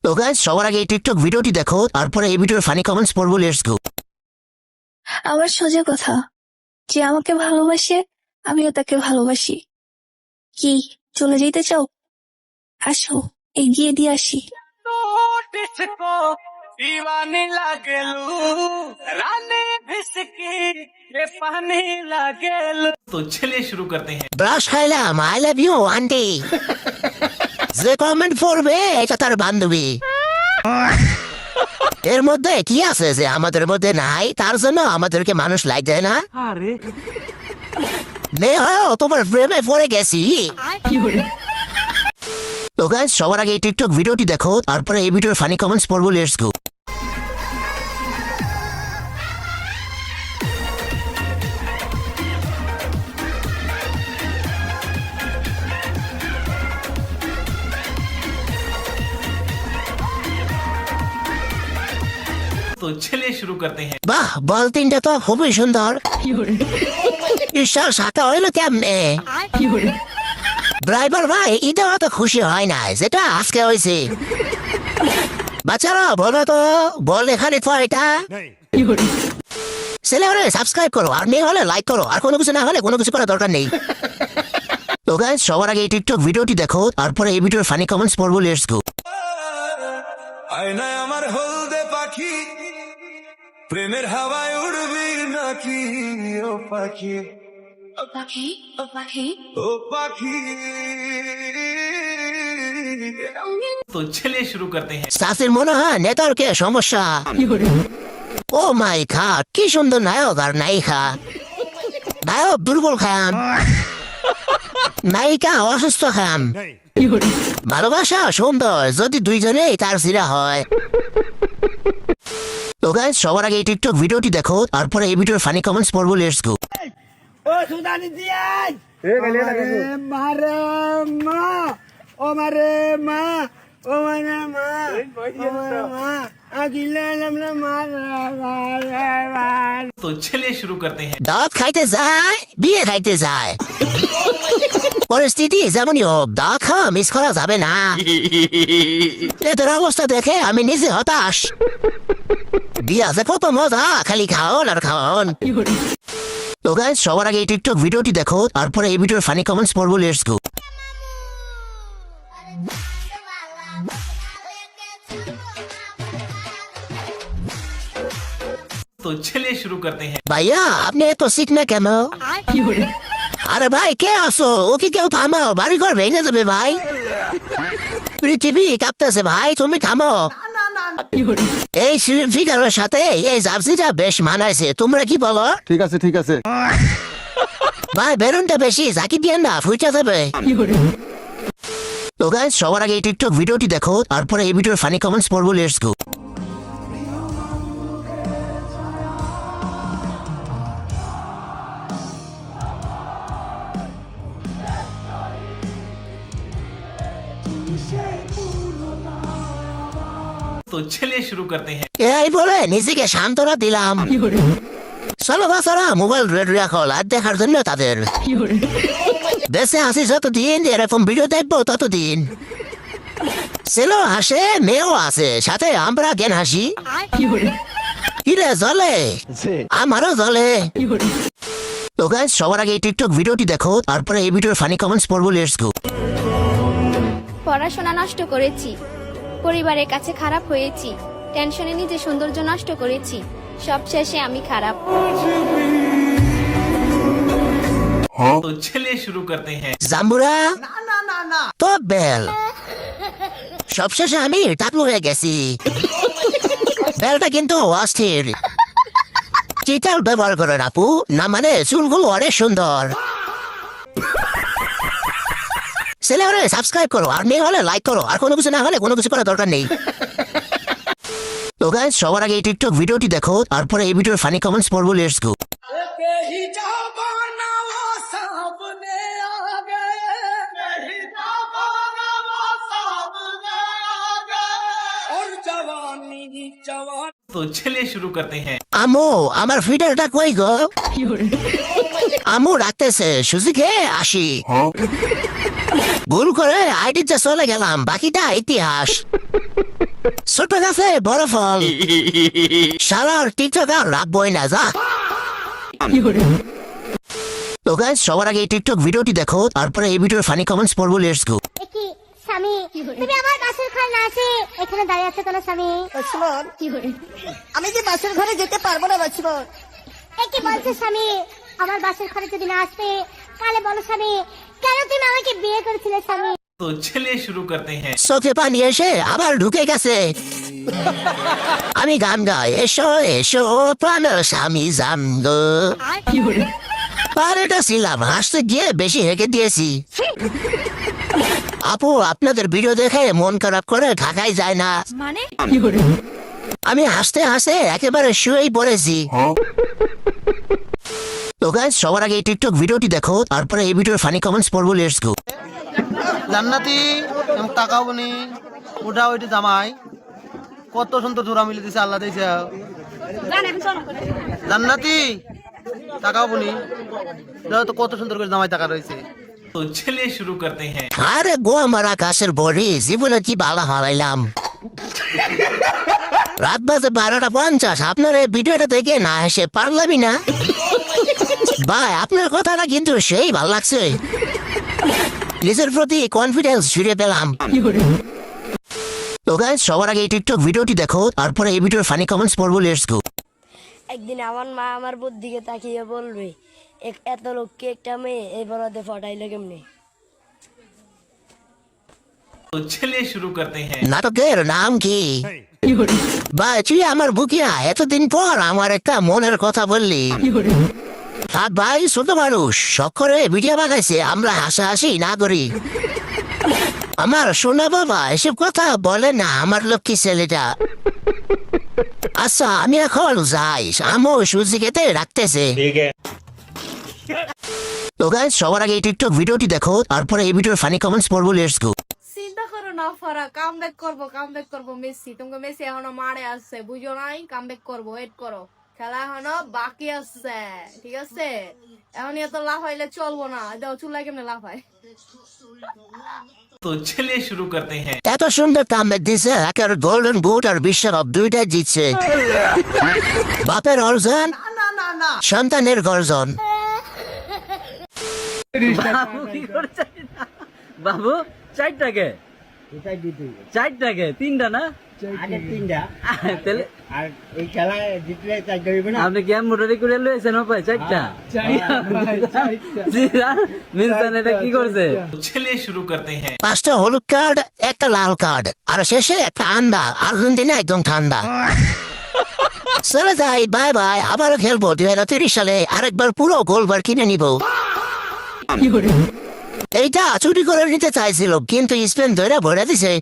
তো গাইস সবার আগে এই টিকটক ভিডিওটি দেখো, তারপরে এই ভিডিওর ফানি কমেন্টস পড়বো। লেটস গো। আমার সোজা কথা, যে আমাকে ভালোবাসে আমিও তাকে ভালোবাসি। কি চলে যেতে চাও? আসো এগিয়ে দিয়ে আসি। इसको दीवानी लागेलू रानी भिसकी ये पानी लागेलू। तो चलिए शुरू करते हैं। ব্রাশ খাইলাম, আই লাভ ইউ আন্টি। যে কমেন্ট পড়বে এটা তার বান্ধবী। এর মধ্যে কি আছে যে আমাদের মধ্যে নাই, তার জন্য আমাদেরকে মানুষ লাইক দেয় না? নে হয় তোমার প্রেমে পড়ে গেছি। তো গাইস সবার আগে এই টিকটক ভিডিওটি দেখো, তারপরে এই ভিডিওর ফানি কমেন্টস পড়বো। লেটস গো। तो चलिए शुरू करते हैं। বাহ, বল তিনটা তো খুবই সুন্দর। ঈশ্বর সাথে হইলো কেমনে? ড্রাইভার ভাই এটা অত খুশি হয় না যেটা আজকে হয়েছে। বাচ্চারা বলো তো, বল এখানে তো এটা ছেলে হলে সাবস্ক্রাইব করো, আর মেয়ে হলে লাইক করো, আর কোনো কিছু না হলে কোনো কিছু করার দরকার নেই। তো গাইস সবার আগে এই টিকটক ভিডিওটি দেখো, তারপরে এই ভিডিওর ফানি কমেন্টস পড়বো। লেটস গো। আয়নায় আমার হলদে পাখি, প্রেমের হাওয়ায় উড়বি নাকি? ও পাখি, ও পাখি, ও পাখি, ও পাখি। तो चलिए शुरू करते हैं। সাসির মনে হয় নেটওয়ার্কে সমস্যা। ও মাই গড, কি সুন্দর নায়ক আর নায়িকা। নায়ক দুর্বল খান, নায়িকা অসুস্থ খান। ভালোবাসা সুন্দর যদি দুইজনেই তার সিরা হয়। তো গাইস সবার আগে এই টিকটক ভিডিওটি দেখো, তারপরে এই ভিডিওর ফানি কমেন্টস পড়বো। Let's go. ও সুদানি দিয়াই মারে মা, ও মারে মা, ও মারে মা, ও মারে মা, আগিলে লমলে মার। तो चलिए शुरू करते हैं। দাঁত খাইতে যায়, বিয়ে খাইতে যায়। পরিস্থিতি যেমনই হোক, দাঁত খাওয়া মিস করা যাবে না। এদের অবস্থা দেখে আমি নিজে হতাশ। বিয়ে আছে কত মজা, খালি খাওন আর খাওন। তো গাইস সবার আগে এই টিকটক ভিডিওটি দেখো, তারপরে এই ভিডিওর ফানি কমেন্টস পড়বো। লেটস গো। तो चलिए शुरू करते हैं। ভাইয়া আপনি এত শিখ না কেন? আরে ভাই কে আসো, ওকে কেউ থামাও, বাড়ি ঘর ভেঙে যাবে ভাই। পৃথিবী কাঁপতেছে ভাই, তুমি থামো। এই ফিগারের সাথে এই জার্সিটা বেশ মানাইছে, তোমরা কি বলো? ঠিক আছে ঠিক আছে। ভাই বেলুনটা বেশি জাকি দিয়ে না, ফুইটা যাবে। তো গাইস সবার আগে এই টিকটক ভিডিওটি দেখো, তারপরে এই ভিডিওর ফানি কমেন্টস পড়বো। লেটস গো। तो चलिए शुरू करते हैं। এই বলে নিজেকে সান্ত্বনা দিলাম। চলো বাচ্চারা মোবাইল রেডি রাখো, লাইভ দেখার জন্য তাদের। বেঁচে আসি যতদিন, এরকম ভিডিও দেখবো ততদিন। ছেলে হাসে, মেয়েও আছে, সাথে আমরা জ্ঞান হাসি। কিরে জলে, আমারও জলে। তো গাইস সবার আগে এই টিকটক ভিডিওটি দেখো, তারপরে এই ভিডিওর ফানি কমেন্টস পড়বো। লেটস গো। পড়াশোনা নষ্ট করেছি, পরিবারের কাছে খারাপ হয়েছি, টেনশনে নিজে সৌন্দর্য নষ্ট করেছি, সব শেষে আমি খারাপ। तो चलिए शुरू करते हैं। জাম্বুরা তো বেল, সবশেষে আমি টাকলু হয়ে গেছি। বেলটা কিন্তু অস্থির। চিটাল ব্যবহার করেন আপু, না মানে চুলগুলো অনেক সুন্দর। ছেলে হলে সাবস্ক্রাইব করো, আর মেয়ে হলে লাইক করো, আর কোনো কিছু না হলে কোনো কিছু করার দরকার নেই। তো গাইস সবার আগে এই টিকটক ভিডিওটি দেখো, তারপরে এই ভিডিওর ফানি কমেন্টস পড়বো। লেটস গো। तो चलिए शुरू करते हैं। আমু আমার ফিডারটা কই গো? আমু রাখতেছে, সুজি খেয়ে আসি। ভুল করে আইডিতে চলে গেলাম, বাকিটা ইতিহাস। ছোট গাছে বড় ফল শালার টিকটক আর রাখবই না যা তো গাইস সবার আগে এই টিকটক ভিডিওটি দেখো তারপরে এই ভিডিওর ফানি কমেন্টস পড়বো লেটস গো কি স্বামী তুমি আমার বাসের ঘর না আছে এখানে দাঁড়িয়ে আছে কোন স্বামী বাছবর আমি যে বাসের ঘরে যেতে পারবো না বাছবর এ কি বলছো স্বামী আমার বাসের ঘরে যদি না আসবে তাহলে বলো স্বামী কেন তুমি আমাকে বিয়ে করেছিলে স্বামী तो चलिए शुरू करते हैं। চোখে পানি এসে আবার ঢুকে গেছে আমি গান গাই এসো এসো প্রাণের স্বামী জান গো পারেটা ছিলাম হাসতে গিয়ে বেশি হেঁকে দিয়েছি আপু আপনাদের ভিডিও দেখে মন খারাপ করে ঢাকায় যায় না মানে আমি হাসতে হাসতে একেবারে শুয়েই পড়েছি তো গাইস সবার আগে এই টিকটক ভিডিওটি দেখো তারপরে এই ভিডিওর ফানি কমেন্টস পড়বো লেটস গো জান্নাতি এম তাকাও নি ওটা ওইটি জামাই কত সুন্দর জোড়া মিলে দিছে আল্লাহ দিয়েছে জান্নাতি তাকাও বনি তো কত সুন্দর করে জামাই টাকা রয়েছে तो चलिए शुरू करते हैं। আরে গো আমার আকাশের বড়ি জীবনে কি ভালো হারাইলাম রাত বাজে 12:50 আপনার এই ভিডিওটা দেখে না এসে পারলামই না ভাই আপনার কথাটা কিন্তু সেই ভালো লাগছে নিজের প্রতি কনফিডেন্স ফিরে পেলাম তো গাইস সবার আগে এই টিকটক ভিডিওটি দেখো তারপরে এই ভিডিওর ফানি কমেন্টস পড়বো লেটস গো একদিন আমার মা আমার বুদ্ধিকে তাকিয়ে বলবে এত লোককে একটা মেয়ে এই বরাদে ফটাইলে কেমনে तो चलिए शुरू करते हैं। নাটকের নাম কি ভাই তুই আমার বুকিয়া এতদিন পর আমার একটা মনের কথা বললি থাক ভাই ছোট মানুষ শখ করে ভিডিও বানাইছে আমরা হাসাহাসি না করি আমার সোনা বাবা এসব কথা বলে না আমার লক্ষ্মী ছেলেটা আচ্ছা আমি এখন যাই আমও সুজি খেতে রাখতেছে তো গাইস সবার আগে এই টিকটক ভিডিওটি দেখো তারপরে এই ভিডিওর ফানি কমেন্টস পড়বো লেটস গো চিন্তা করো না ফারা কাম ব্যাক করবো মেসি তোমাকে মেসি এখনো মারে আসছে বুঝো নাই কাম ব্যাক করবো ওয়েট করো খেলা এখনো বাকি আছে ঠিক আছে এখন এত লাভ হইলে চলবো না দাও চুলা কেমনে লাভ হয় तो चलिए शुरू करते हैं। এত সুন্দর কামব্যাক দিছে একের গোল্ডেন বুট আর বিশ্বকাপ দুইটাই জিতছে বাপের অর্জন সন্তানের গর্জন বাবু চারটাকে চারটাকে তিনটা না আগে 3টা তাহলে আর এই খেলায় জিতলে 4টা হইবে না আপনি কেমন মোটরি করে লয়েছেন ভাই চারটা মিনসান এটা কি করছে तो चलिए शुरू करते हैं। 5টা হলুদ কার্ড একটা লাল কার্ড আর শেষে একটা আন্ডা আর্জেন্টিনা একদম ঠান্ডা চলে যাই বাই বাই আবারও খেলবো 2030 সালে আরেকবার পুরো গোলবার কিনে নিব এইটা চুরি করে নিতে চাইছিল কিন্তু স্পেন ধরে ভরে দিছে